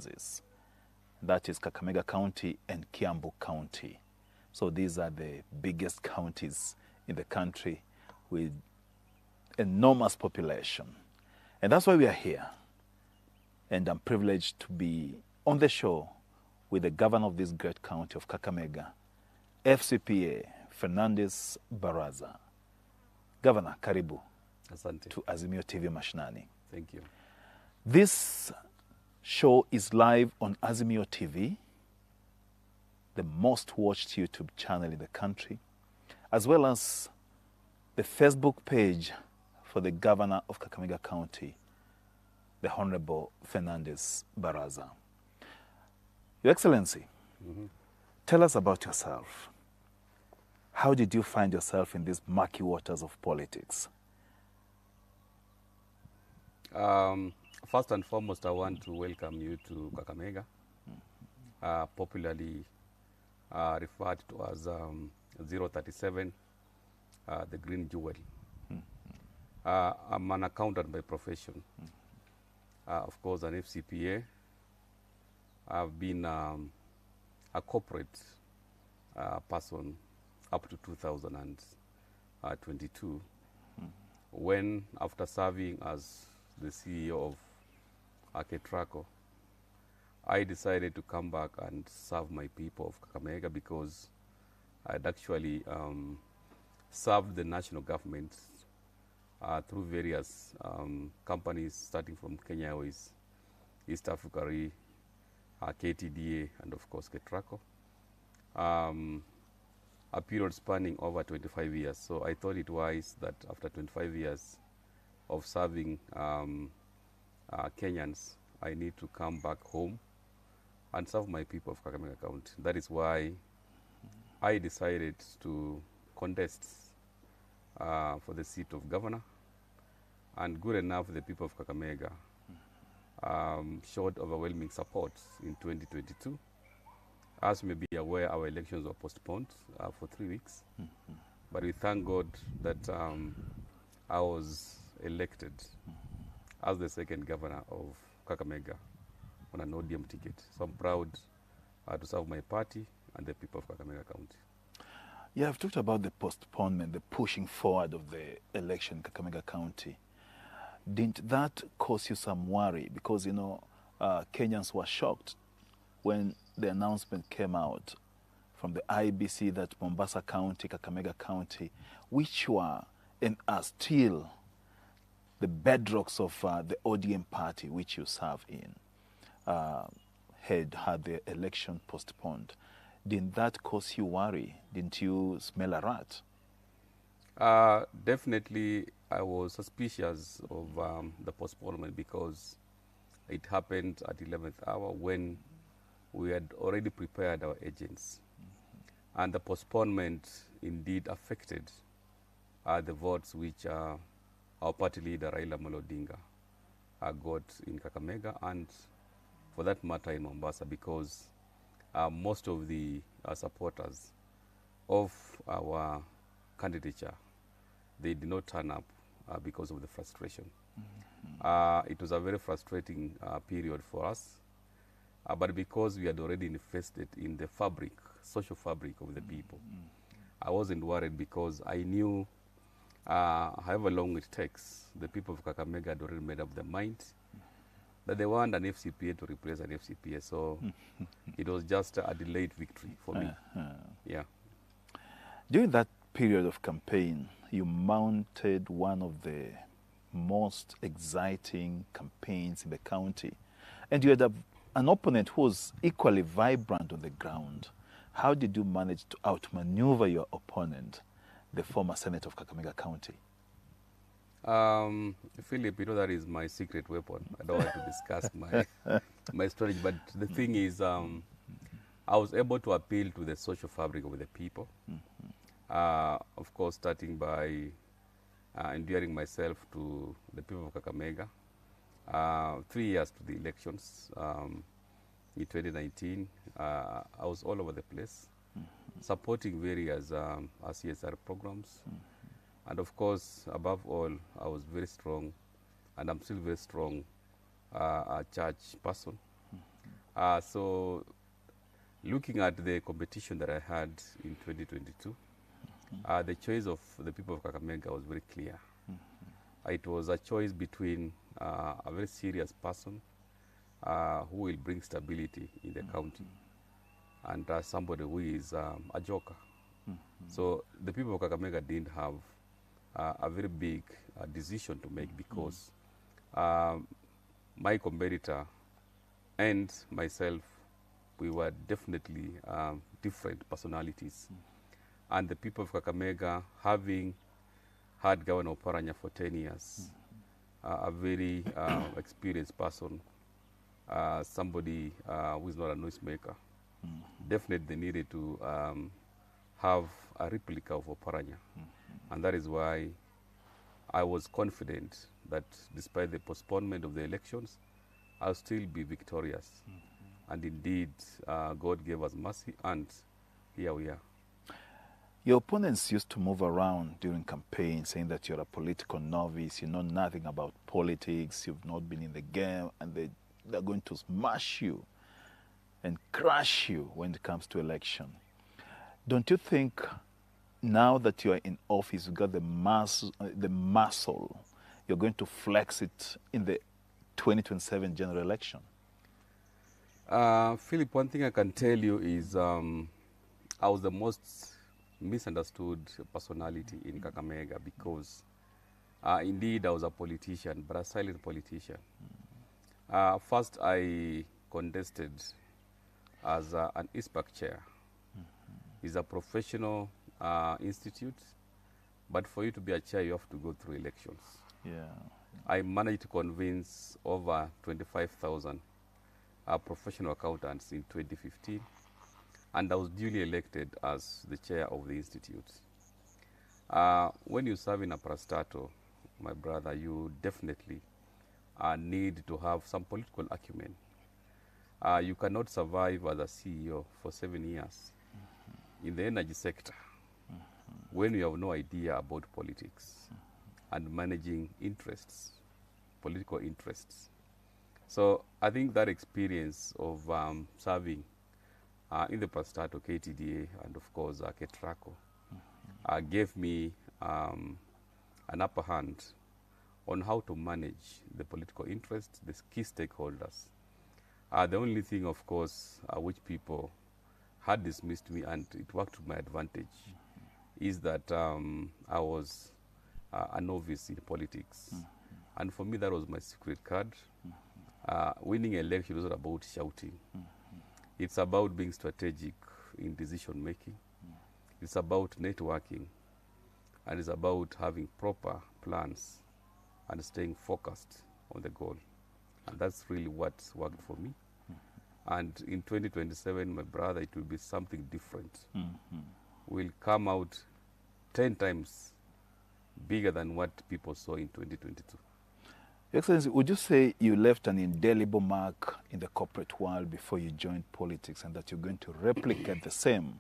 houses. That is Kakamega County and Kiambu County. So these are the biggest counties in the country with enormous population. And that's why we are here. And I'm privileged to be on the show with the governor of this great county of Kakamega, FCPA, Fernandes Barasa. Governor, karibu. Asante. To Azimio TV Mashinani. Thank you. This show is live on Azimio TV, the most watched YouTube channel in the country, as well as the Facebook page for the governor of Kakamega County, the Honorable Fernandes Barasa. Your Excellency, tell us about yourself. How did you find yourself in these murky waters of politics? First and foremost, I want to welcome you to Kakamega, popularly referred to as 037, the Green Jewel. I'm an accountant by profession. Of course, an FCPA. I've been a corporate person up to 2022, when, after serving as the CEO of Ketraco, I decided to come back and serve my people of Kakamega, because I'd actually served the national government through various companies, starting from Kenya Airways, East Africa Re, KTDA, and of course Ketraco. A period spanning over 25 years. So I thought it wise that after 25 years of serving Kenyans, I need to come back home and serve my people of Kakamega County. That is why I decided to contest for the seat of governor, and good enough, the people of Kakamega showed overwhelming support in 2022. As you may be aware, our elections were postponed for 3 weeks. But we thank God that I was elected as the second governor of Kakamega on an ODM ticket. So I'm proud to serve my party and the people of Kakamega County. Yeah, I've talked about the postponement, the pushing forward of the election in Kakamega County. Didn't that cause you some worry? Because, you know, Kenyans were shocked when the announcement came out from the IBC that Mombasa County, Kakamega County, which were and are still the bedrocks of the ODM party which you serve in, had the election postponed. Didn't that cause you worry? Didn't you smell a rat? Definitely, I was suspicious of the postponement, because it happened at 11th hour when we had already prepared our agents. And the postponement indeed affected the votes which our party leader Raila Amolo Odinga got in Kakamega, and for that matter in Mombasa, because most of the supporters of our candidature, they did not turn up because of the frustration. It was a very frustrating period for us, but because we had already invested in the fabric, social fabric of the people, I wasn't worried, because I knew however long it takes, the people of Kakamega had already made up their mind that they want an FCPA to replace an FCPA. So it was just a delayed victory for me. Yeah. During that period of campaign, you mounted one of the most exciting campaigns in the county, and you had an opponent who was equally vibrant on the ground. How did you manage to outmaneuver your opponent, the former Senator of Kakamega County? Philip, you know that is my secret weapon. I don't want to discuss my strategy, but the thing is, I was able to appeal to the social fabric of the people. Of course, starting by endearing myself to the people of Kakamega. 3 years to the elections, in 2019, I was all over the place, supporting various CSR programs. And of course, above all, I was very strong, and I'm still very strong, a church person. So looking at the competition that I had in 2022, the choice of the people of Kakamega was very clear. It was a choice between a very serious person who will bring stability in the county and somebody who is a joker. So the people of Kakamega didn't have a very big decision to make because my competitor and myself, we were definitely different personalities. And the people of Kakamega, having had Governor Oparanya for 10 years, a very experienced person, somebody who is not a noisemaker, definitely they needed to have a replica of Oparanya. And that is why I was confident that despite the postponement of the elections, I'll still be victorious. And indeed, God gave us mercy, and here we are. Your opponents used to move around during campaigns saying that you're a political novice, you know nothing about politics, you've not been in the game, and they're going to smash you and crush you when it comes to election. Don't you think now that you are in office, you've got the muscle, you're going to flex it in the 2027 general election? Philip, one thing I can tell you is I was the most misunderstood personality in Kakamega because indeed I was a politician, but a silent politician. First, I contested as an ISPAC chair. It's a professional institute, but for you to be a chair, you have to go through elections. Yeah. I managed to convince over 25,000 professional accountants in 2015, and I was duly elected as the chair of the institute. When you serve in a parastatal, my brother, you definitely need to have some political acumen. You cannot survive as a CEO for 7 years in the energy sector when you have no idea about politics and managing interests, political interests. So I think that experience of serving in the parastatal, KTDA, and of course Ketraco, gave me an upper hand on how to manage the political interests, the key stakeholders. The only thing, of course, which people had dismissed me, and it worked to my advantage, is that I was a novice in politics. And for me, that was my secret card. Winning an election is not about shouting. It's about being strategic in decision making. It's about networking. And it's about having proper plans and staying focused on the goal. And that's really what worked for me. And in 2027, my brother, it will be something different. We'll come out 10 times bigger than what people saw in 2022. Your Excellency, would you say you left an indelible mark in the corporate world before you joined politics, and that you're going to replicate the same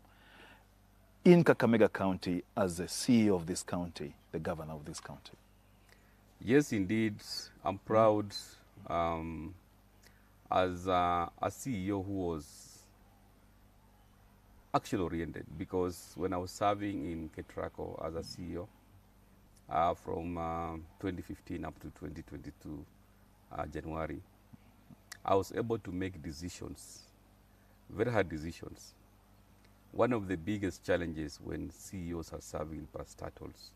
in Kakamega County as the CEO of this county, the governor of this county? Yes, indeed. I'm proud as a CEO who was action-oriented, because when I was serving in Ketraco as a CEO from 2015 up to 2022 January, I was able to make decisions, very hard decisions. One of the biggest challenges when CEOs are serving in parastatals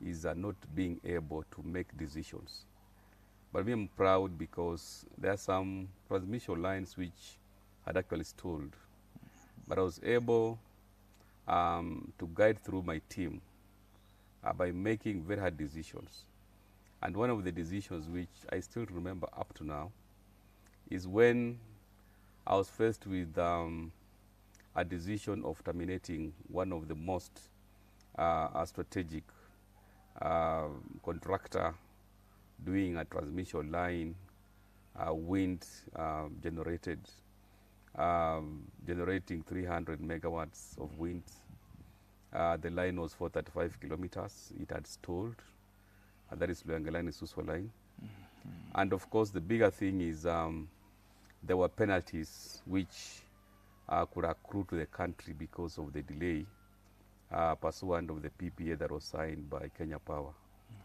is not being able to make decisions. But I'm proud because there are some transmission lines which had actually stalled. But I was able to guide through my team by making very hard decisions. And one of the decisions which I still remember up to now is when I was faced with a decision of terminating one of the most strategic contractor doing a transmission line, wind generated, generating 300 megawatts of wind. The line was 435 kilometers. It had stalled. And that is Luangalani Suswa line. And of course, the bigger thing is there were penalties which could accrue to the country because of the delay pursuant of the PPA that was signed by Kenya Power.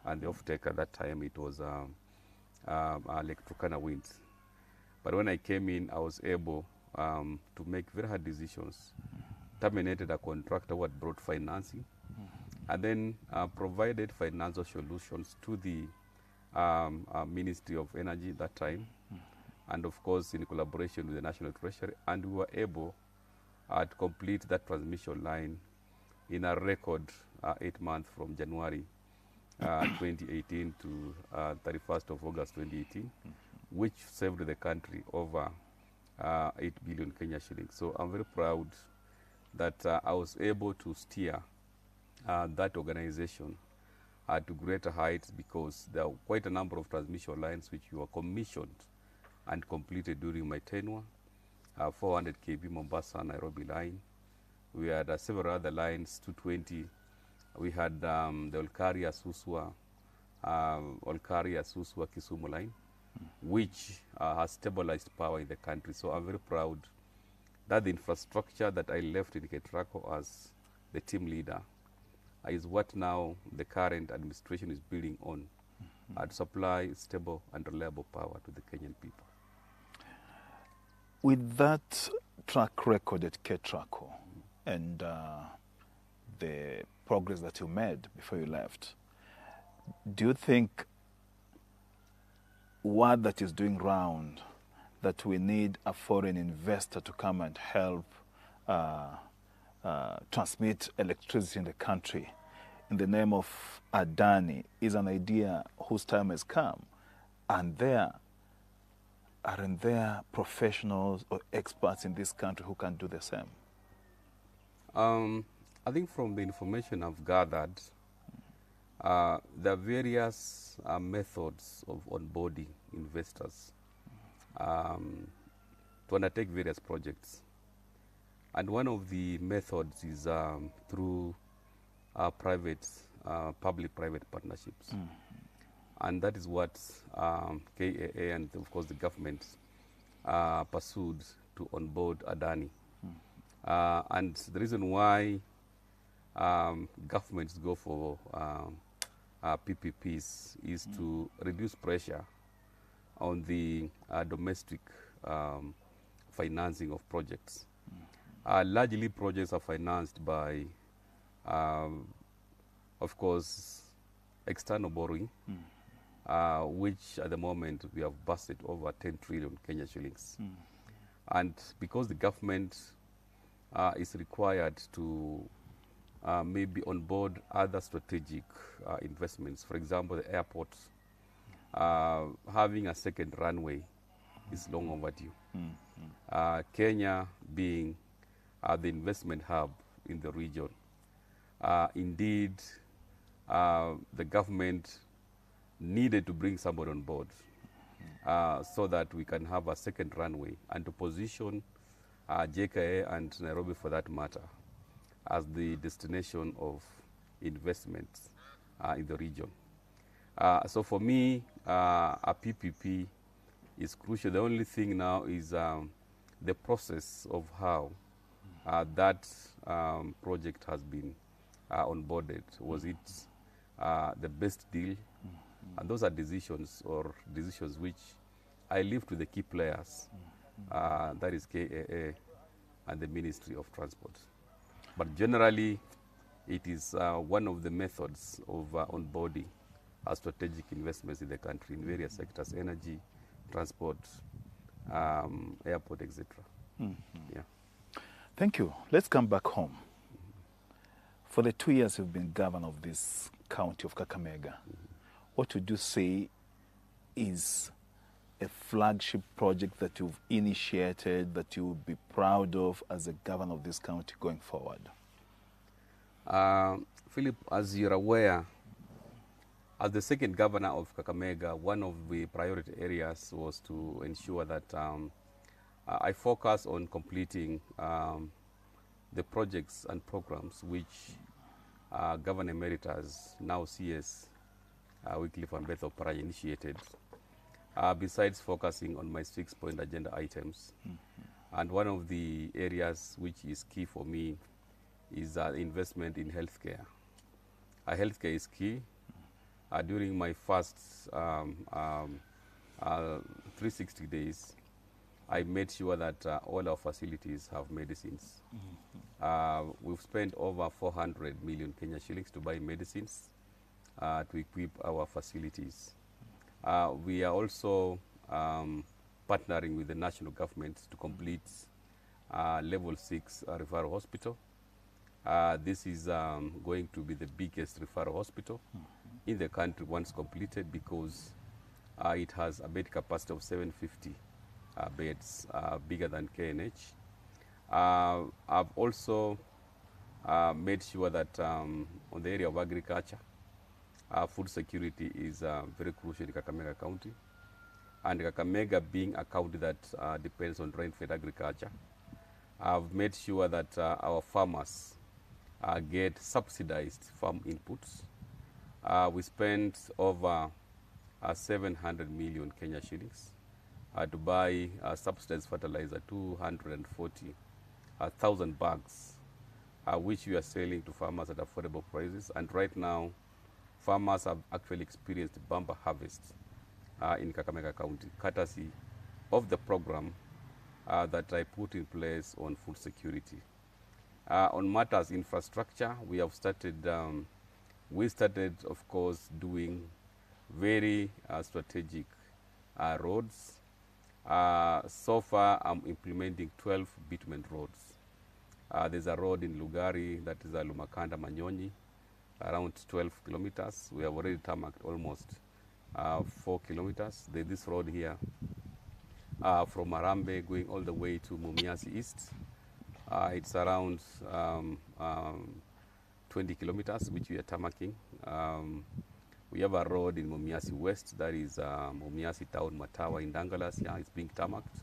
And the offtake at that time, it was Lake Turkana Winds. But when I came in, I was able to make very hard decisions, terminated a contractor who had brought financing, and then provided financial solutions to the Ministry of Energy at that time, and of course in collaboration with the National Treasury, and we were able to complete that transmission line in a record 8 months from January 2018 to 31st of August 2018, which saved the country over 8 billion Kenya shillings. So I'm very proud that I was able to steer that organization to greater heights, because there are quite a number of transmission lines which were commissioned and completed during my tenure. 400 kV Mombasa-Nairobi line. We had several other lines, 220. We had the Olkaria-Suswa Kisumu line, which has stabilized power in the country. So I'm very proud that the infrastructure that I left in Ketraco as the team leader is what now the current administration is building on to supply stable and reliable power to the Kenyan people. With that track record at Ketraco and the progress that you made before you left, do you think word that is doing round that we need a foreign investor to come and help transmit electricity in the country in the name of Adani is an idea whose time has come, and aren't there professionals or experts in this country who can do the same? I think from the information I've gathered, there are various methods of onboarding investors to undertake various projects. And one of the methods is through public-private partnerships. And that is what KAA and, of course, the government pursued to onboard Adani. And the reason why governments go for PPPs is to reduce pressure on the domestic financing of projects. Largely, projects are financed by, of course, external borrowing, which at the moment we have busted over 10 trillion Kenya shillings. And because the government is required to maybe onboard other strategic investments, for example, the airport, having a second runway is long overdue. Kenya being the investment hub in the region, indeed, the government needed to bring somebody on board so that we can have a second runway and to position JKA and Nairobi, for that matter, as the destination of investments in the region. So for me, a PPP is crucial. The only thing now is the process of how that project has been onboarded. Was it the best deal? And those are decisions which I leave to the key players, that is KAA and the Ministry of Transport. But generally, it is one of the methods of onboarding strategic investments in the country in various sectors: energy, transport, airport, etc. Yeah. Thank you. Let's come back home. For the 2 years you've been governor of this county of Kakamega, what would you say is a flagship project that you've initiated that you would be proud of as a governor of this county going forward? Philip, as you're aware, as the second governor of Kakamega, one of the priority areas was to ensure that I focus on completing the projects and programs which Governor Emeritus, now CS, Wycliffe and Beth Oparanya, initiated. besides focusing on my 6-point agenda items. And one of the areas which is key for me is investment in healthcare. Healthcare is key. During my first 360 days, I made sure that all our facilities have medicines. We've spent over 400 million Kenya shillings to buy medicines to equip our facilities. We are also partnering with the national government to complete level 6 referral hospital. This is going to be the biggest referral hospital in the country once completed, because it has a bed capacity of 750 beds, bigger than KNH. I've also made sure that on the area of agriculture, food security is very crucial in Kakamega County. And Kakamega being a county that depends on rain-fed agriculture, I've made sure that our farmers get subsidized farm inputs. We spent over 700 million Kenya shillings to buy subsidized fertilizer, 240,000 bags, which we are selling to farmers at affordable prices. And right now, farmers have actually experienced bumper harvests in Kakamega County, courtesy of the program that I put in place on food security. On matters infrastructure, we have started, of course, doing very strategic roads. So far, I'm implementing 12 bitumen roads. There's a road in Lugari, that is Lumakanda Manyonyi, around 12 kilometers. We have already tarmacked almost 4 kilometers. There's this road here from Marambe going all the way to Mumias East. It's around 20 kilometers, which we are tarmacking. We have a road in Mumias West, that is Mumias Town, Matawa in Dangalas. Yeah, it's being tarmacked.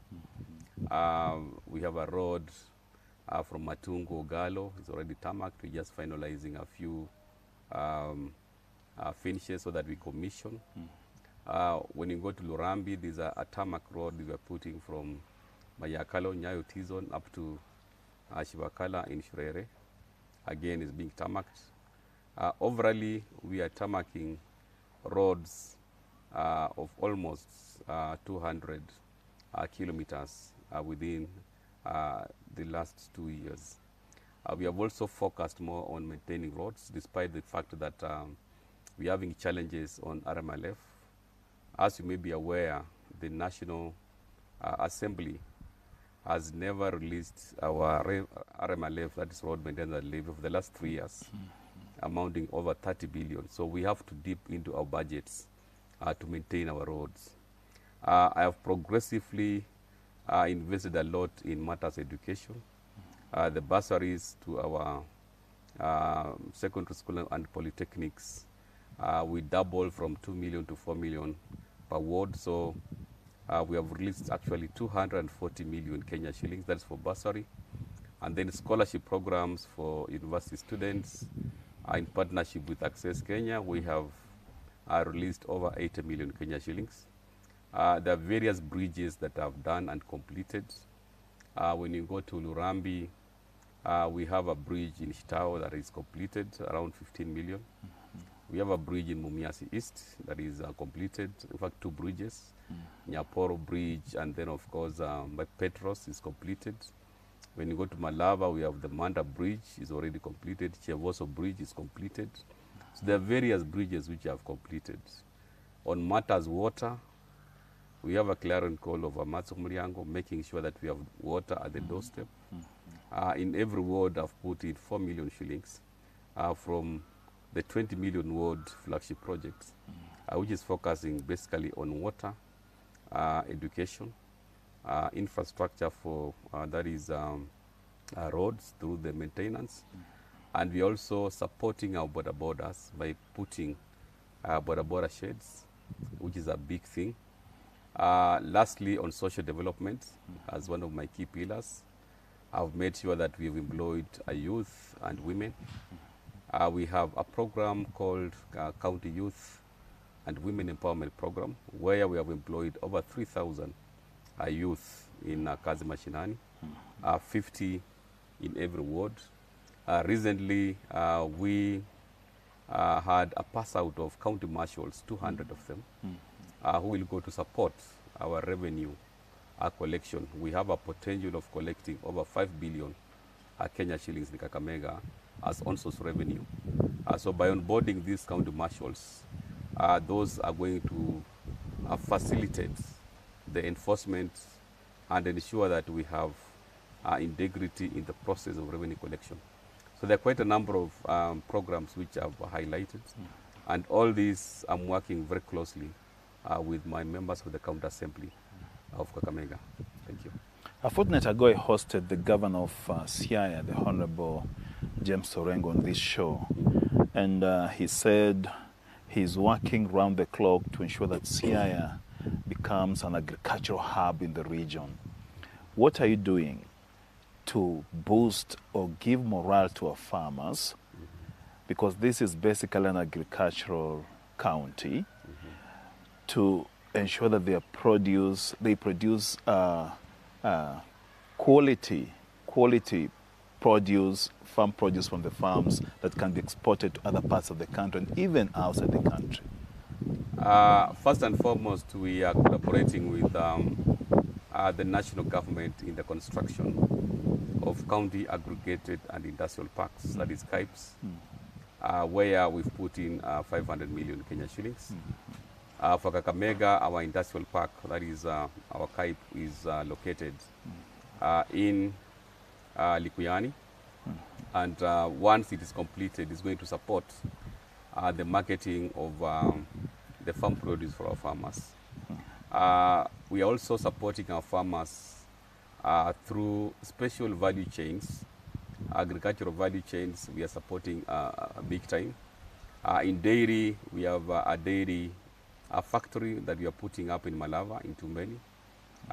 We have a road from Matungo, Galo, it's already tarmacked. We're just finalizing a few finishes so that we commission. When you go to Lurambi, there's a tarmac road we are putting from Mayakalo, Nyayo T-Zone up to Shivakala in Shurere. Again, is being tarmacked. Overally, we are tarmacking roads of almost 200 kilometers within the last 2 years. We have also focused more on maintaining roads, despite the fact that we're having challenges on RMLF. As you may be aware, the National Assembly has never released our RMLF, that is road maintenance levy, for the last 3 years, amounting over 30 billion. So we have to dip into our budgets to maintain our roads. I have progressively invested a lot in matters education. The bursaries to our secondary school and polytechnics, we doubled from 2 million to 4 million per ward. So we have released actually 240 million Kenya shillings, that's for bursary. And then scholarship programs for university students. In partnership with Access Kenya, we have released over 80 million Kenya shillings. There are various bridges that I've done and completed. When you go to Lurambi, we have a bridge in Shitao that is completed, around 15 million. We have a bridge in Mumias East that is completed, in fact 2 bridges. Nyaporo Bridge, and then of course Petros is completed. When you go to Malava, we have the Manda Bridge is already completed. Chevoso Bridge is completed. So there are various bridges which have completed. On matters water, we have a clarion call of Amatso Muriango, making sure that we have water at the doorstep. In every ward, I've put in 4 million shillings from the 20 million ward flagship projects, which is focusing basically on water, education, infrastructure for, that is roads through the maintenance. And we're also supporting our border borders by putting border sheds, which is a big thing. Lastly, on social development, as one of my key pillars, I've made sure that we've employed youth and women. We have a program called County Youth and women empowerment program, where we have employed over 3,000 youth in Kazi Mashinani, 50 in every ward. Recently, we had a pass out of county marshals, 200 of them, who will go to support our revenue collection. We have a potential of collecting over 5 billion Kenya shillings in Kakamega as on-source revenue. So by onboarding these county marshals, those are going to facilitate the enforcement and ensure that we have integrity in the process of revenue collection. So there are quite a number of programs which I've highlighted, and all these I'm working very closely with my members of the County Assembly of Kakamega. Thank you. A fortnight ago, I hosted the governor of Siaya, the Honorable James Orengo, on this show. And he said he's working round the clock to ensure that Siaya becomes an agricultural hub in the region. What are you doing to boost or give morale to our farmers? Because this is basically an agricultural county, to ensure that they produce quality produce, farm produce from the farms that can be exported to other parts of the country and even outside the country? First and foremost, we are collaborating with the national government in the construction of county aggregated and industrial parks, that is KIPES, where we've put in 500 million Kenya shillings. For Kakamega, our industrial park, that is our KIPE, is located in Likuyani. And once it is completed, it's going to support the marketing of the farm produce for our farmers. We are also supporting our farmers through special value chains, agricultural value chains. We are supporting big time. In dairy, we have a dairy factory that we are putting up in Malava, in Tumbeni.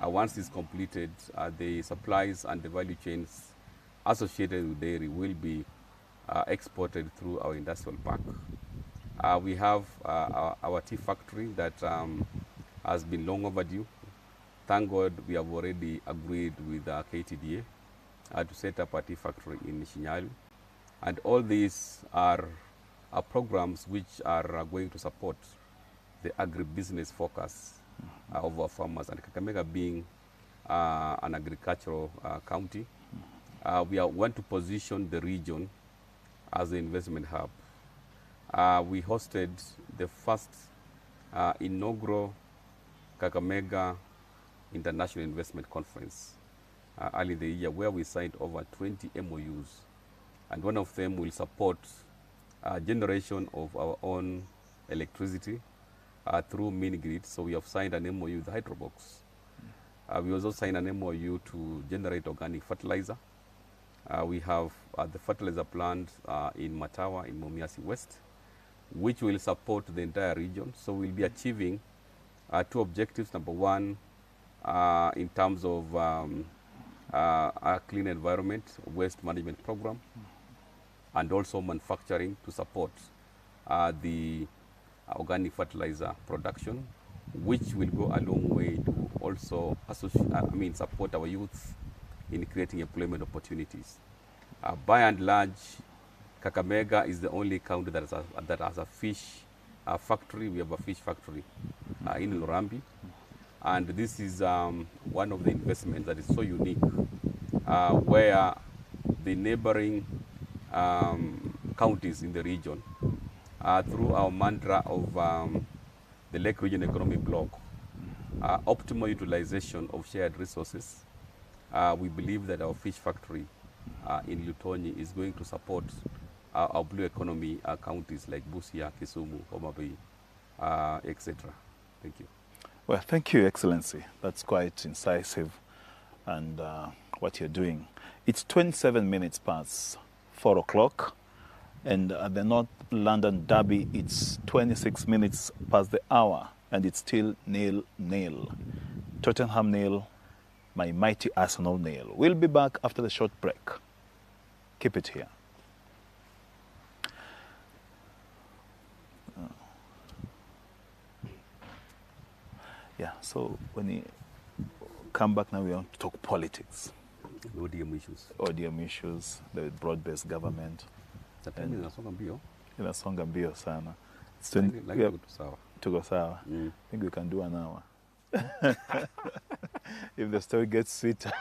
Once it's completed, the supplies and the value chains associated with dairy will be exported through our industrial park. We have our tea factory that has been long overdue. Thank God we have already agreed with KTDA to set up a tea factory in Shinyalu. And all these are programs which are going to support the agribusiness focus of our farmers. And Kakamega being an agricultural county, we want to position the region as an investment hub. We hosted the first inaugural Kakamega International Investment Conference early in the year, where we signed over 20 MOUs. And one of them will support generation of our own electricity through mini grid. So we have signed an MOU with Hydrobox. We also signed an MOU to generate organic fertilizer. We have the fertilizer plant in Matawa in Mumias West, which will support the entire region. So we'll be achieving two objectives. Number one, in terms of a clean environment, waste management program, and also manufacturing to support the organic fertilizer production, which will go a long way to also support our youth in creating employment opportunities. By and large, Kakamega is the only county that has a fish factory. We have a fish factory in Lurambi, and this is one of the investments that is so unique, where the neighboring counties in the region, through our mantra of the Lake Region Economic Bloc, optimal utilization of shared resources, we believe that our fish factory in Lutonyi is going to support our blue economy counties like Busia, Kisumu, Homa Bay, etc. Thank you. Well, thank you, Excellency. That's quite incisive, and what you're doing. It's 27 minutes past 4 o'clock, and at the North London Derby, it's 26 minutes past the hour, and it's still 0-0. Tottenham 0, my mighty Arsenal 0. We'll be back after the short break. Keep it here. Yeah, so when you come back now, we want to talk politics. ODM issues. ODM issues, the broad-based government. The time inasonga mbio. Inasonga mbio sana. Tuko sawa. I think we can do an hour. If the story gets sweeter.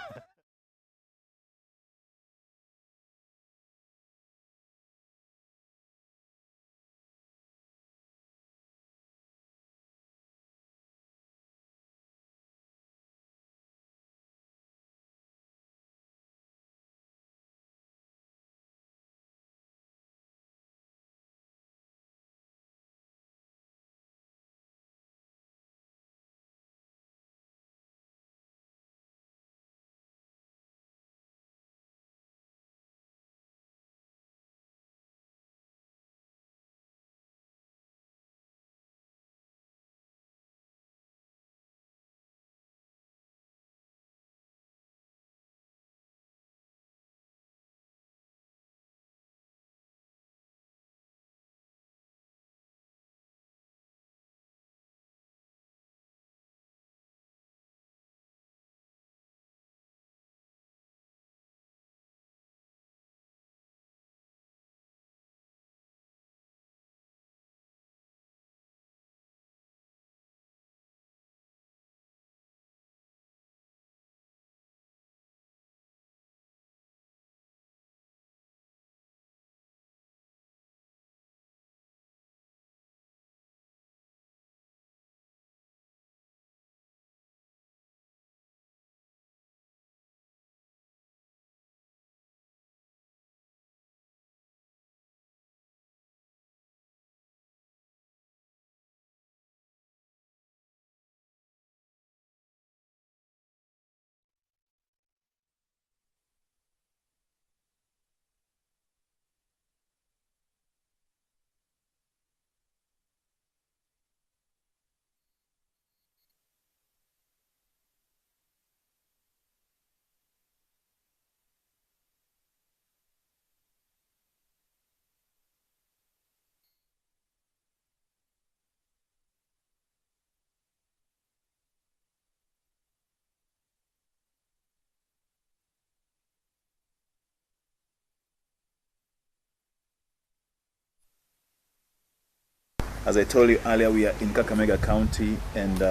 As I told you earlier, we are in Kakamega County and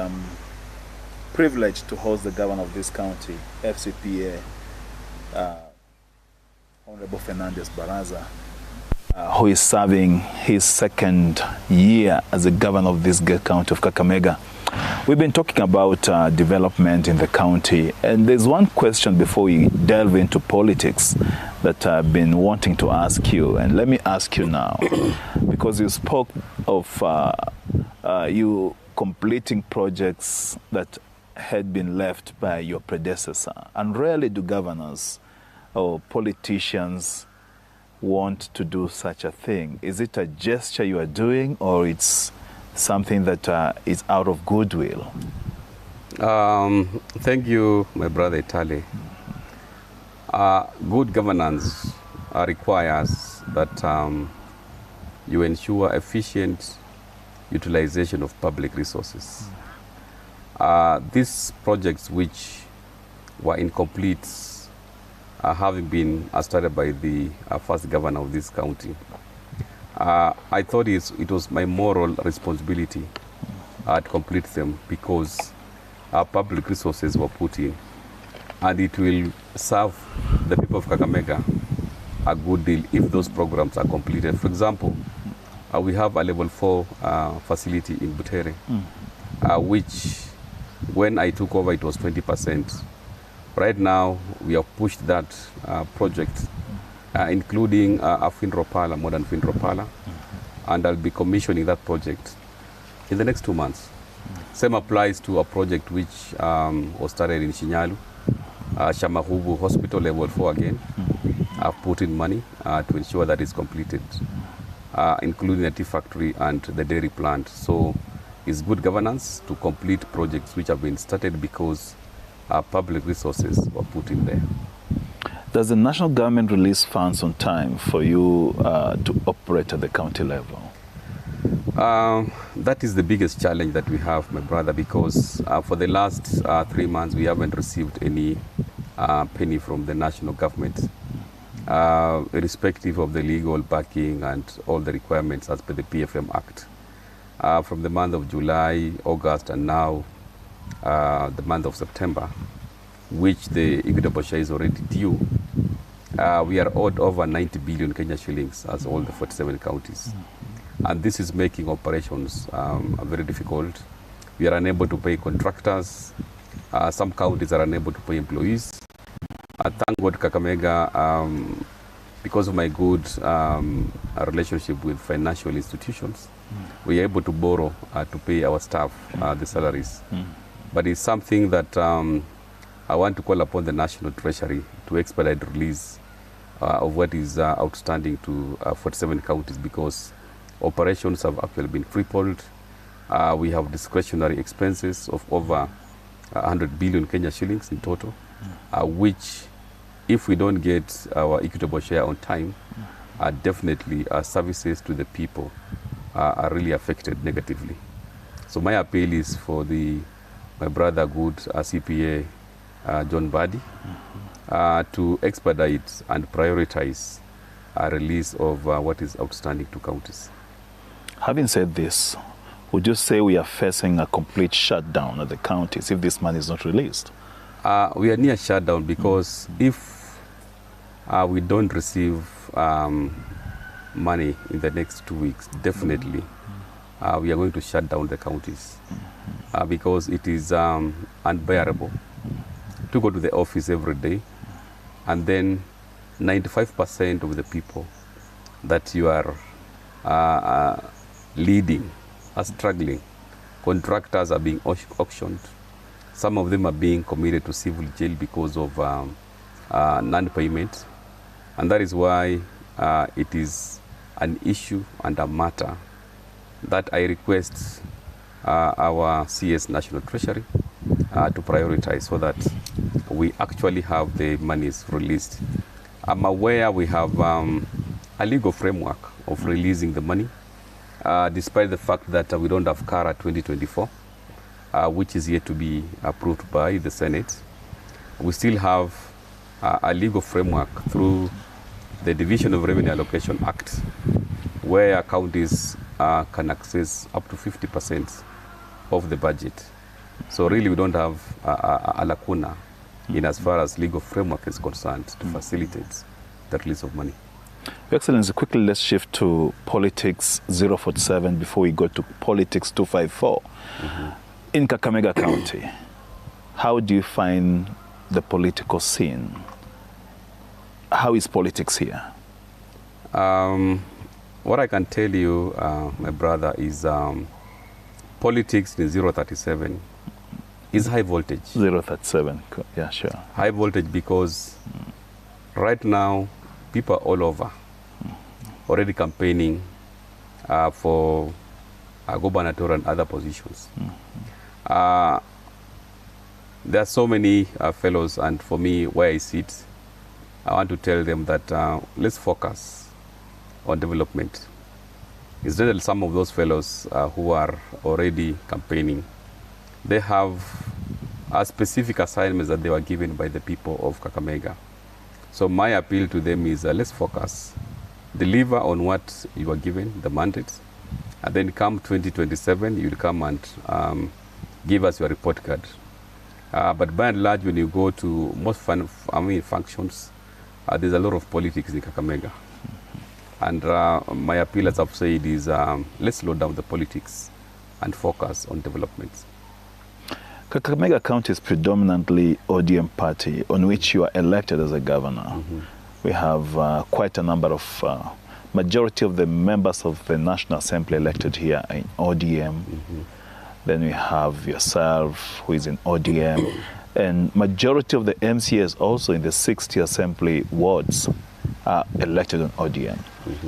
privileged to host the governor of this county, FCPA, Honorable Fernandes Barasa, who is serving his second year as the governor of this county of Kakamega. We've been talking about development in the county, and there's one question before we delve into politics that I've been wanting to ask you, and let me ask you now, because you spoke of you completing projects that had been left by your predecessor, and rarely do governors or politicians want to do such a thing. Is it a gesture you are doing, or it's something that is out of goodwill? Thank you, my brother Itali. Good governance requires that you ensure efficient utilization of public resources. These projects, which were incomplete, having been started by the first governor of this county, I thought it was my moral responsibility to complete them, because public resources were put in, and it will serve the people of Kakamega a good deal if those programs are completed. For example, we have a level 4 facility in Butere, which when I took over it was 20%. Right now we have pushed that project, including a Finropala, modern Finropala, and I'll be commissioning that project in the next 2 months. Same applies to a project which was started in Shinyalu, Shamahubu Hospital, level 4 again. I've put in money to ensure that it's completed, including the tea factory and the dairy plant. So it's good governance to complete projects which have been started because public resources were put in there. Does the national government release funds on time for you to operate at the county level? That is the biggest challenge that we have, my brother, because for the last 3 months, we haven't received any penny from the national government, irrespective of the legal backing and all the requirements as per the PFM Act. From the month of July, August, and now the month of September, which the equitable share is already due, we are owed over 90 billion Kenya shillings as all the 47 counties. And this is making operations very difficult. We are unable to pay contractors. Some counties are unable to pay employees. Thank God, Kakamega, because of my good relationship with financial institutions, we are able to borrow to pay our staff the salaries. But it's something that I want to call upon the National Treasury to expedite release of what is outstanding to 47 counties, because operations have actually been crippled. We have discretionary expenses of over 100 billion Kenya shillings in total, which, if we don't get our equitable share on time, definitely services to the people are really affected negatively. So my appeal is for my brother good CPA John Badi to expedite and prioritize a release of what is outstanding to counties. Having said this, would you say we are facing a complete shutdown of the counties if this money is not released? We are near shutdown because if we don't receive money in the next 2 weeks, definitely we are going to shut down the counties because it is unbearable to go to the office every day and then 95% of the people that you are leading are struggling. Contractors are being auctioned. Some of them are being committed to civil jail because of non-payment. And that is why it is an issue and a matter that I request our CS National Treasury to prioritize so that we actually have the monies released. I'm aware we have a legal framework of releasing the money, despite the fact that we don't have CARA 2024, which is yet to be approved by the Senate. We still have a legal framework through the Division of Revenue Allocation Act, where counties can access up to 50% of the budget. So really we don't have a lacuna in as far as legal framework is concerned to facilitate the release of money. Your Excellency, quickly let's shift to politics 047 before we go to politics 254. In Kakamega County, how do you find the political scene? How is politics here? What I can tell you, my brother, is politics in 037 is high voltage. 037, yeah, sure. High voltage because right now people are all over already campaigning for gubernatorial and other positions. There are so many fellows, and for me, where I sit, I want to tell them that let's focus on development. Instead, some of those fellows who are already campaigning, they have specific assignments that they were given by the people of Kakamega. So my appeal to them is let's focus, deliver on what you are given, the mandate, and then come 2027, you'll come and give us your report card. But by and large, when you go to most functions, there's a lot of politics in Kakamega. And my appeal, as I've said, is let's slow down the politics and focus on development. Kakamega County is predominantly ODM party on which you are elected as a governor. We have quite a number of, majority of the members of the National Assembly elected here in ODM. Then we have yourself, who is in ODM, and majority of the MCAs also in the 60 Assembly wards are elected on ODM.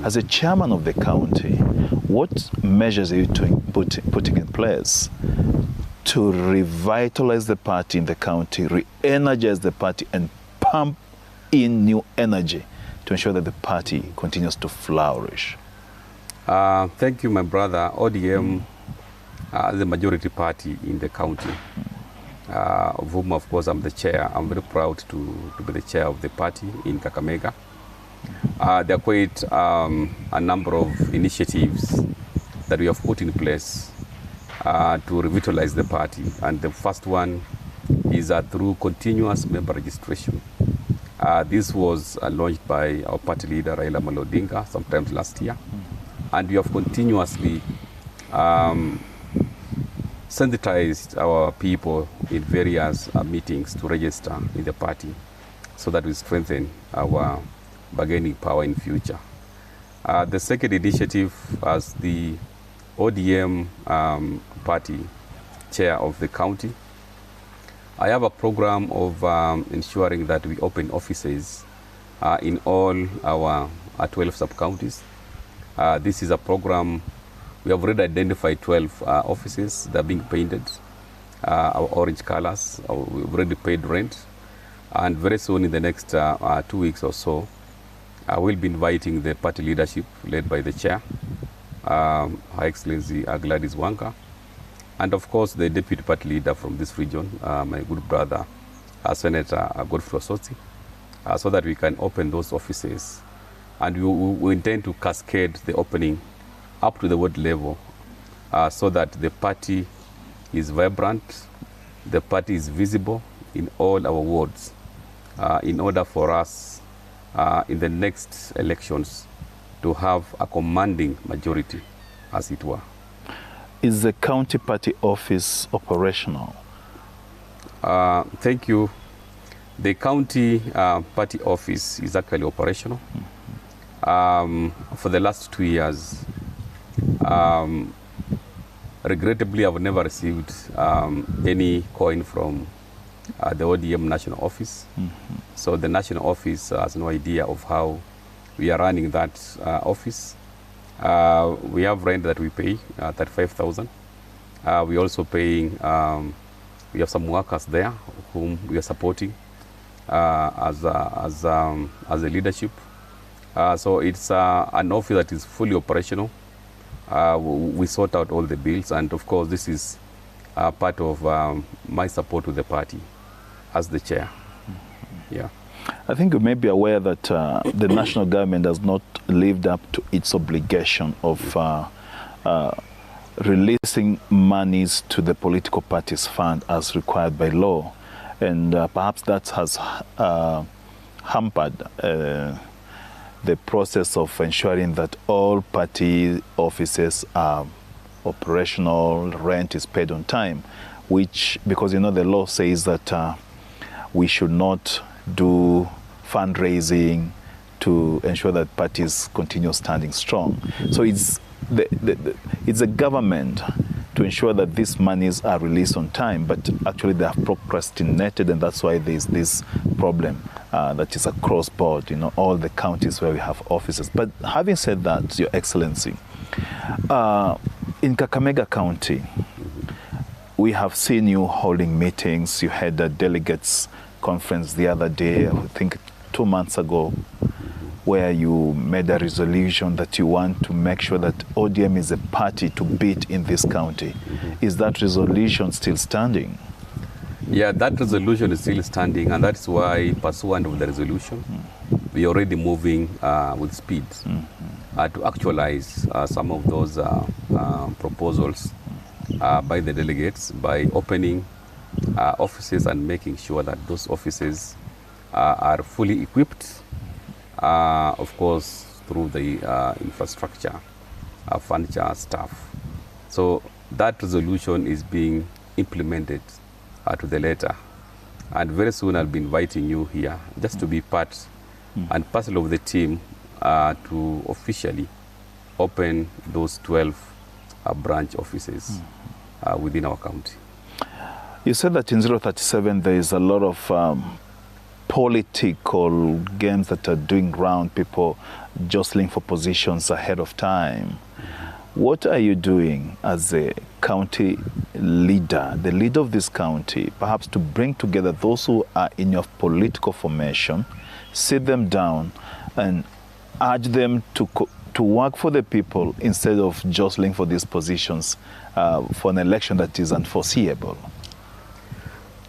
As a chairman of the county, what measures are you putting in place to revitalize the party in the county, re-energize the party, and pump in new energy to ensure that the party continues to flourish? Thank you, my brother. ODM is the majority party in the county, of whom, of course, I'm the chair. I'm very proud to be the chair of the party in Kakamega. There are quite a number of initiatives that we have put in place to revitalize the party. And the first one is through continuous member registration. This was launched by our party leader, Raila Amolo Odinga, sometime last year. And we have continuously sensitized our people in various meetings to register in the party so that we strengthen our bargaining power in future. The second initiative, as the ODM party chair of the county, I have a program of ensuring that we open offices in all our 12 sub-counties. This is a program, we have already identified 12 offices that are being painted, our orange colors, we've already paid rent, and very soon in the next 2 weeks or so, I will be inviting the party leadership led by the chair, Her Excellency Gladys Wanga, and of course the deputy party leader from this region, my good brother, Senator Godfrey Osotsi, so that we can open those offices. And we intend to cascade the opening up to the ward level so that the party is vibrant, the party is visible in all our wards in order for us in the next elections to have a commanding majority, as it were. Is the county party office operational? Thank you. The county party office is actually operational. For the last 2 years, regrettably, I've never received any coin from the ODM national office. So the national office has no idea of how we are running that office. We have rent that we pay, 35,000. We also paying, we have some workers there whom we are supporting as a leadership. So it's an office that is fully operational. We sort out all the bills, and of course this is part of my support to the party as the chair. Yeah. I think you may be aware that the national government has not lived up to its obligation of releasing monies to the political parties fund as required by law, and perhaps that has hampered the process of ensuring that all party offices are operational, rent is paid on time, which, because you know the law says that we should not do fundraising to ensure that parties continue standing strong. So it's the government to ensure that these monies are released on time, but actually they have procrastinated, and that's why there's this problem that is across board, you know, all the counties where we have offices. But having said that, Your Excellency, in Kakamega County, we have seen you holding meetings. You had a delegates conference the other day, I think 2 months ago, where you made a resolution that you want to make sure that ODM is a party to beat in this county. Is that resolution still standing? Yeah, that resolution is still standing, and that's why, pursuant of the resolution, we are already moving with speed to actualize some of those proposals by the delegates, by opening offices and making sure that those offices are fully equipped, of course, through the infrastructure, furniture, staff. So that resolution is being implemented to the letter. And very soon I'll be inviting you here just to be part and parcel of the team to officially open those 12 branch offices within our county. You said that in 037 there is a lot of political games that are doing round, people jostling for positions ahead of time. What are you doing as a county leader, the leader of this county, perhaps to bring together those who are in your political formation, sit them down and urge them to to work for the people instead of jostling for these positions for an election that is unforeseeable?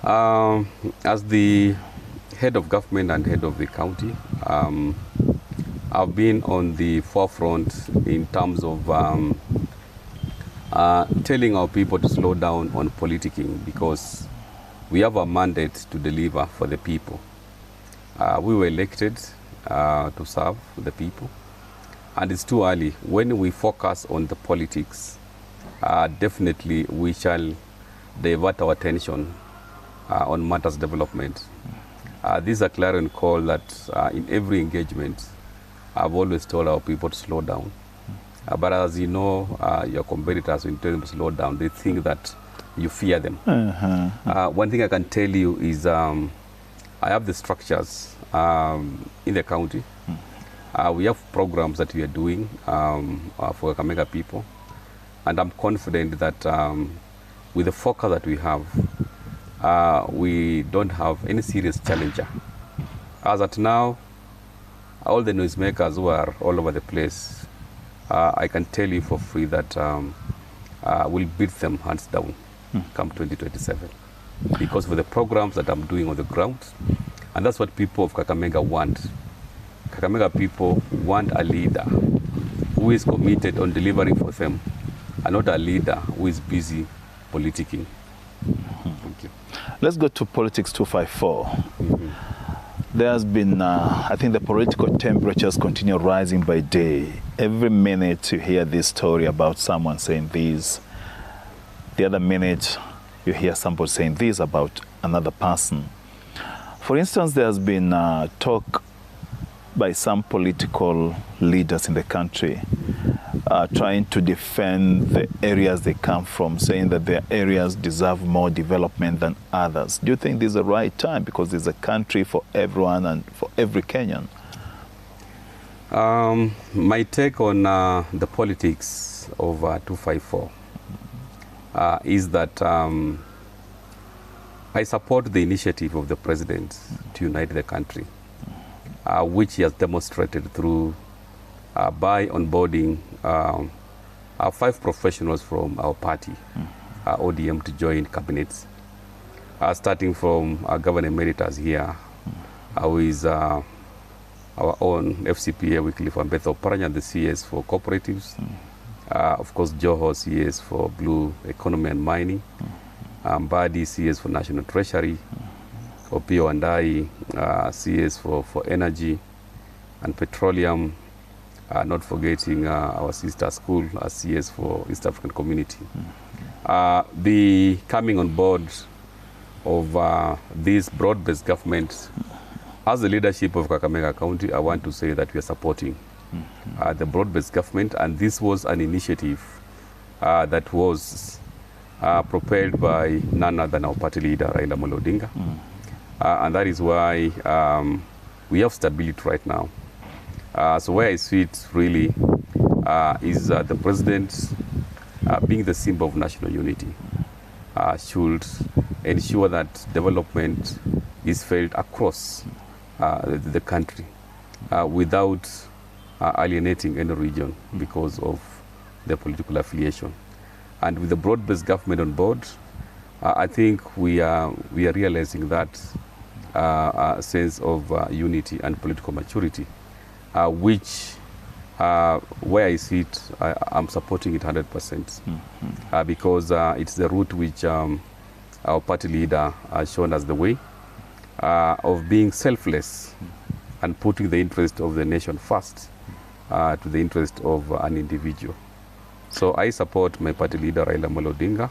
As the head of government and head of the county, I've been on the forefront in terms of telling our people to slow down on politicking, because we have a mandate to deliver for the people. We were elected to serve the people, and it's too early. When we focus on the politics, definitely we shall divert our attention on matters development. This is a clarion call that in every engagement, I've always told our people to slow down. But as you know, your competitors, when you tell them to slow down, they think that you fear them. One thing I can tell you is I have the structures in the county. We have programs that we are doing for Kakamega people. And I'm confident that with the focus that we have, we don't have any serious challenger. As at now, all the noisemakers who are all over the place, I can tell you for free that we'll beat them hands down come 2027. Because for the programs that I'm doing on the ground, and that's what people of Kakamega want. Kakamega people want a leader who is committed on delivering for them, and not a leader who is busy politicking. Thank you. Let's go to Politics 254. There has been, I think the political temperatures continue rising by day. Every minute you hear this story about someone saying this. The other minute you hear somebody saying this about another person. For instance, there has been talk by some political leaders in the country trying to defend the areas they come from, saying that their areas deserve more development than others. Do you think this is the right time, because there's a country for everyone and for every Kenyan? My take on the politics of 254 is that I support the initiative of the president to unite the country, which he has demonstrated through by onboarding 5 professionals from our party, ODM, to join cabinets, starting from Governor Emeritus here, who is our own FCPA weekly for Beto Paranya, the CS for cooperatives, of course Joho, CS for blue economy and mining, Badi, CS for national treasury, Opio and I, CS for energy and petroleum, not forgetting our sister school, CS for East African community. The coming on board of this broad-based government, as the leadership of Kakamega County, I want to say that we are supporting the broad-based government, and this was an initiative that was propelled by none other than our party leader, Raila Amolo Odinga. And that is why we have stability right now. So where I see it really is the president being the symbol of national unity should ensure that development is felt across the country without alienating any region because of their political affiliation. And with the broad-based government on board, I think we are realizing that sense of unity and political maturity, which where I see it, I'm supporting it 100%, because it's the route which our party leader has shown us the way of being selfless and putting the interest of the nation first to the interest of an individual. So I support my party leader, Raila Amolo Odinga,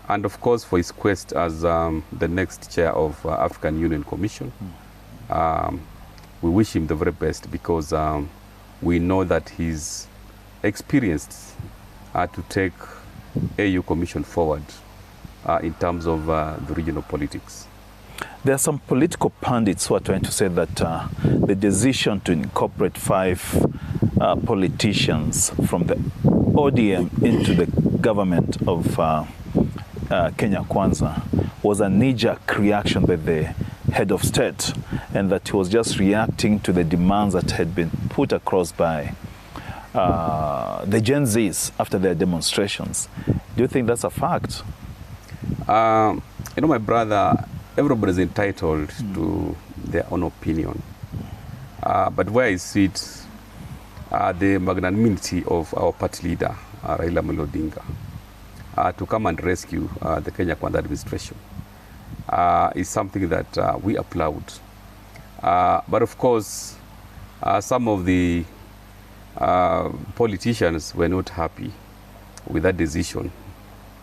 and of course for his quest as the next chair of African Union Commission. We wish him the very best, because we know that he's experienced to take AU Commission forward in terms of the regional politics. There are some political pundits who are trying to say that the decision to incorporate 5 politicians from the ODM into the government of Kenya Kwanza was a knee-jerk reaction by the head of state, and that he was just reacting to the demands that had been put across by the Gen Zs after their demonstrations. Do you think that's a fact? You know, my brother, everybody is entitled to their own opinion. But where I see it, the magnanimity of our party leader, Raila Amolo Odinga, to come and rescue the Kenya Kwanza administration is something that we applaud. But of course, some of the politicians were not happy with that decision.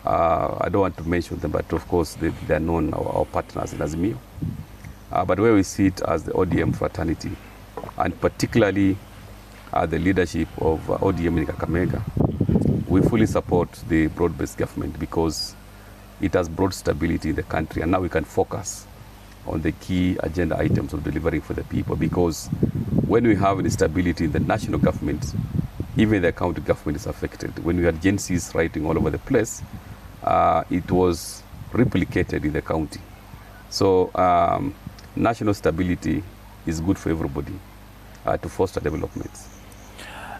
I don't want to mention them, but of course they are known, our partners in Azimio. But where we see it as the ODM fraternity, and particularly the leadership of ODM in Kakamega, we fully support the broad-based government because it has brought stability in the country, and now we can focus on the key agenda items of delivering for the people, because when we have instability in the national government, even the county government is affected. When we had agencies writing all over the place, it was replicated in the county. So national stability is good for everybody to foster development.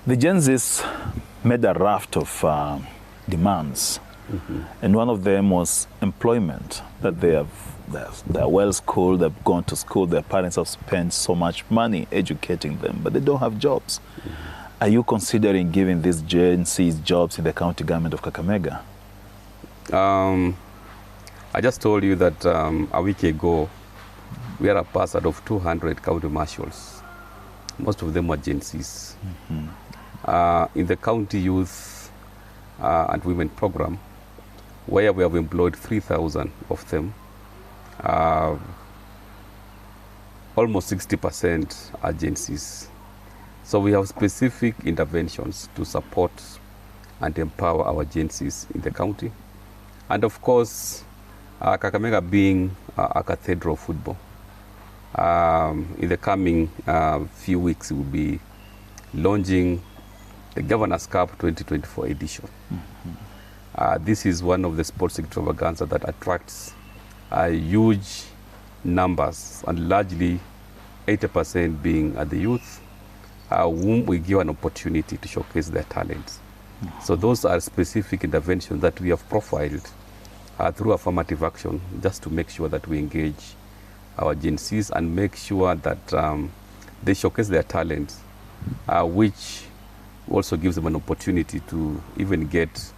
The Gen Zs made a raft of demands, and one of them was employment, that they're well schooled, they've gone to school, their parents have spent so much money educating them, but they don't have jobs. Are you considering giving these Gen Zs jobs in the county government of Kakamega? I just told you that a week ago, we are a pass out of 200 county marshals. Most of them are Gen Zs. In the county youth and women program, where we have employed 3,000 of them, almost 60% are Gen Zs. So we have specific interventions to support and empower our Gen Zs in the county. And of course, Kakamega being a cathedral of football, in the coming few weeks, we will be launching the Governor's Cup 2024 edition. This is one of the sports extravaganza that attracts huge numbers, and largely 80% being the youth, whom we give an opportunity to showcase their talents. So those are specific interventions that we have profiled through affirmative action, just to make sure that we engage our Gen Zs and make sure that they showcase their talents, which also gives them an opportunity to even get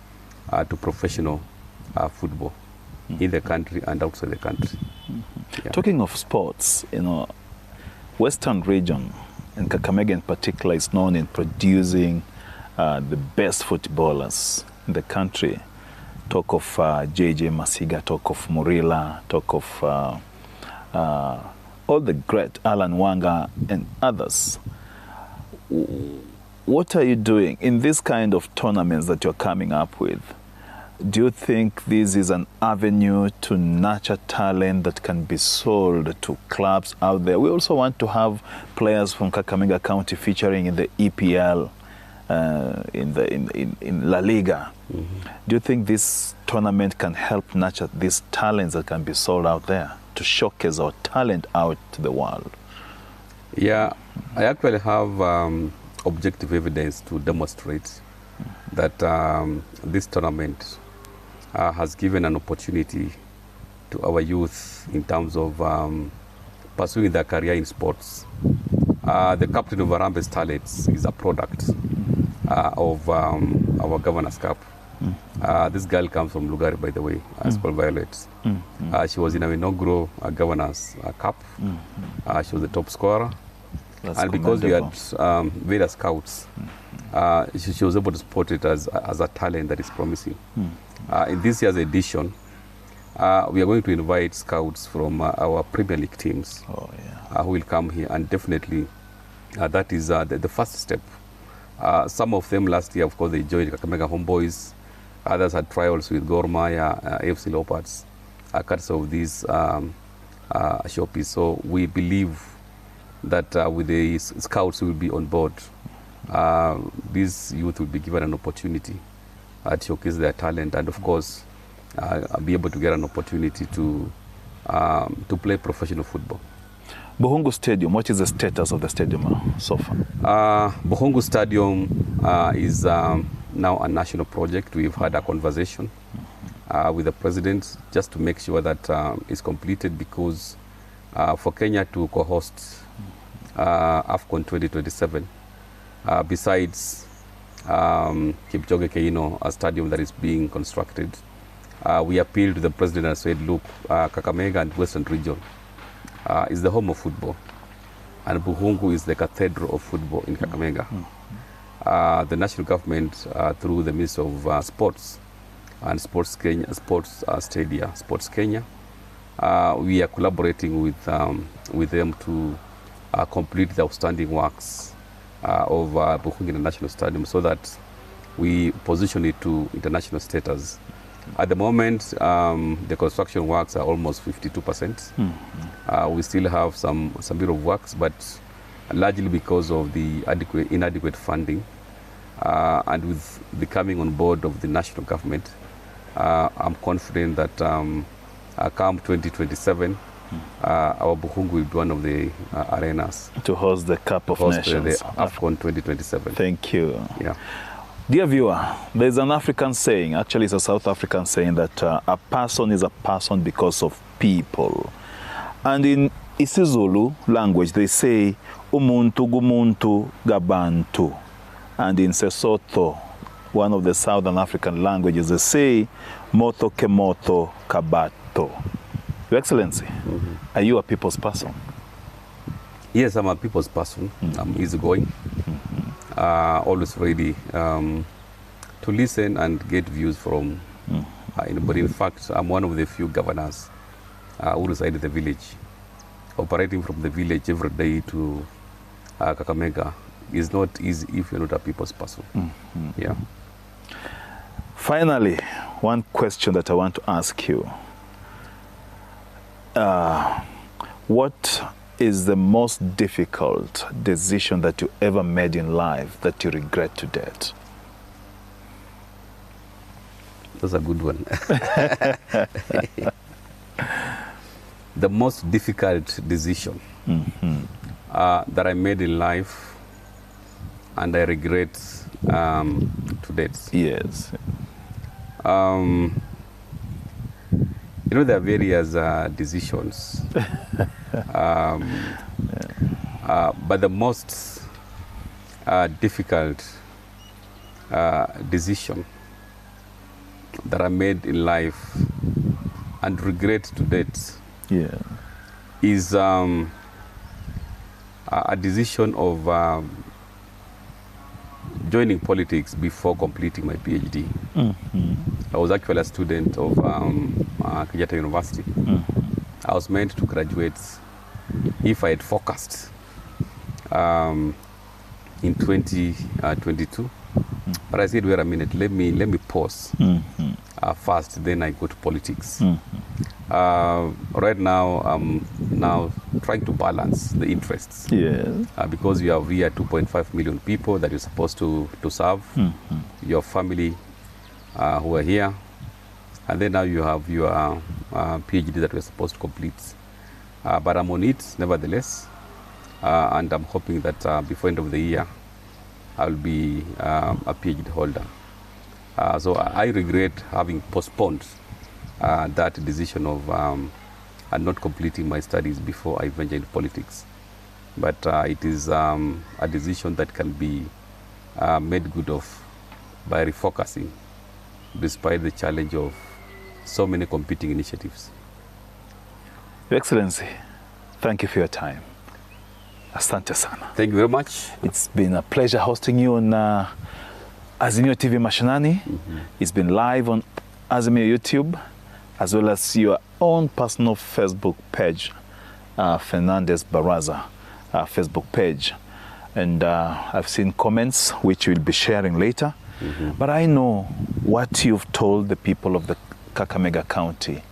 to professional football in the country and outside the country. Yeah. Talking of sports, you know, Western region, and Kakamega in particular, is known in producing the best footballers in the country. Talk of JJ Masiga, talk of Murila, talk of all the great Alan Wanga and others. What are you doing in this kind of tournaments that you're coming up with? Do you think this is an avenue to nurture talent that can be sold to clubs out there? We also want to have players from Kakamega County featuring in the EPL, in La Liga. Do you think this tournament can help nurture these talents that can be sold out there, to showcase our talent out to the world? Yeah, I actually have objective evidence to demonstrate that this tournament has given an opportunity to our youth in terms of pursuing their career in sports. The captain of Harambee's talents is a product of our Governor's Cup. This girl comes from Lugari, by the way, it's called Violet. She was in our inaugural Governor's Cup. She was the top scorer. That's and because we had various scouts, she was able to spot it as a talent that is promising. In this year's edition, we are going to invite scouts from our Premier League teams who will come here, and definitely that is the first step. Some of them last year, of course, they joined Kakamega Homeboys. Others had trials with Gor Mahia, AFC Leopards, courtesy of these shoppies. So we believe that with the scouts who will be on board, these youth will be given an opportunity to showcase their talent, and of course be able to get an opportunity to play professional football. Buhungu Stadium, what is the status of the stadium so far? Buhungu Stadium is now a national project. We've had a conversation with the president just to make sure that it's completed, because for Kenya to co-host AFCON 2027, besides Kipchoge Keino, a stadium that is being constructed, we appealed to the president and said, look, Kakamega and Western region is the home of football, and Buhungu is the cathedral of football in Kakamega. The national government, through the Ministry of Sports and Sports Kenya, Sports Kenya, we are collaborating with them to complete the outstanding works of Buhungu International Stadium, so that we position it to international status. At the moment, the construction works are almost 52%. We still have some bit of works, but largely because of the inadequate funding, and with the coming on board of the national government, I'm confident that come 2027, our Buhungu will be one of the arenas to host the Cup of Nations, the AFCON 2027. Thank you. Yeah. Dear viewer, there's an African saying, actually it's a South African saying, that a person is a person because of people. And in isiZulu language, they say, umuntu gumuntu gabantu. And in Sesotho, one of the Southern African languages, they say, moto ke moto kabato. Your Excellency, are you a people's person? Yes, I'm a people's person. I'm easygoing. Always ready to listen and get views from anybody. In fact, I'm one of the few governors who reside in the village. Operating from the village every day to Kakamega is not easy if you're not a people's person. Yeah. Finally, one question that I want to ask you. What is the most difficult decision that you ever made in life that you regret to date? That's a good one. The most difficult decision that I made in life and I regret to date. Yes. You know, there are various decisions, but the most difficult decision that I made in life and regret to date is a decision of joining politics before completing my PhD. I was actually a student of Kenyatta University. I was meant to graduate if I had focused in 2022. But I said, wait a minute, let me pause first, then I go to politics. Right now, I'm now trying to balance the interests. Because you have here 2.5 million people that you're supposed to serve, your family who are here, and then now you have your PhD that we're supposed to complete. But I'm on it, nevertheless, and I'm hoping that before end of the year, I'll be a PhD holder. So I regret having postponed that decision of not completing my studies before I venture into politics. But it is a decision that can be made good of by refocusing, despite the challenge of so many competing initiatives. Your Excellency, thank you for your time. Asante sana. Thank you very much. It's been a pleasure hosting you on Azimio TV Mashinani. It's been live on Azimio YouTube, as well as your own personal Facebook page, Fernandes Barasa Facebook page. And I've seen comments which we'll be sharing later. But I know what you've told the people of the Kakamega County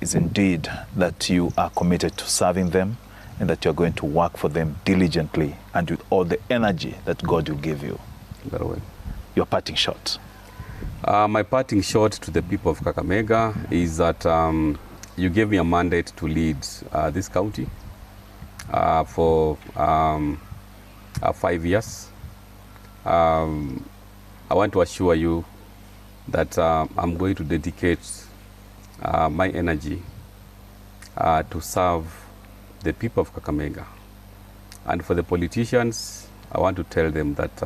is indeed that you are committed to serving them, and that you're going to work for them diligently and with all the energy that God will give you. Very well. Your parting shot. My parting shot to the people of Kakamega is that you gave me a mandate to lead this county. for 5 years. I want to assure you that I'm going to dedicate my energy to serve the people of Kakamega. And for the politicians, I want to tell them that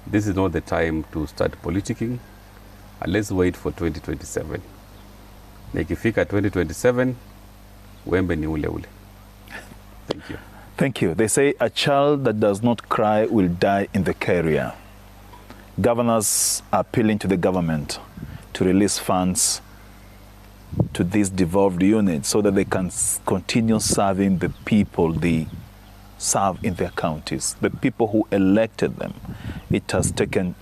this is not the time to start politicking. Let's wait for 2027. Na ikifika 2027, wembe ni ule ule. Thank you. Thank you. They say a child that does not cry will die in the career. Governors are appealing to the government to release funds to these devolved units so that they can continue serving the people they serve in their counties, the people who elected them. It has taken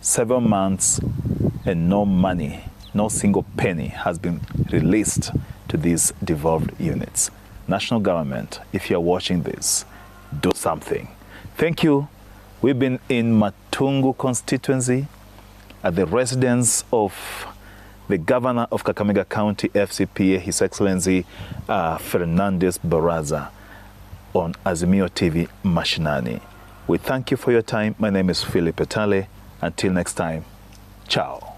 several months and no money, no single penny has been released to these devolved units. National government, if you're watching this, do something. Thank you. We've been in Matungu constituency at the residence of the governor of Kakamega County, FCPA, His Excellency Fernandes Barasa, on Azimio TV Mashinani. We thank you for your time. My name is Philip Etale. Until next time, ciao.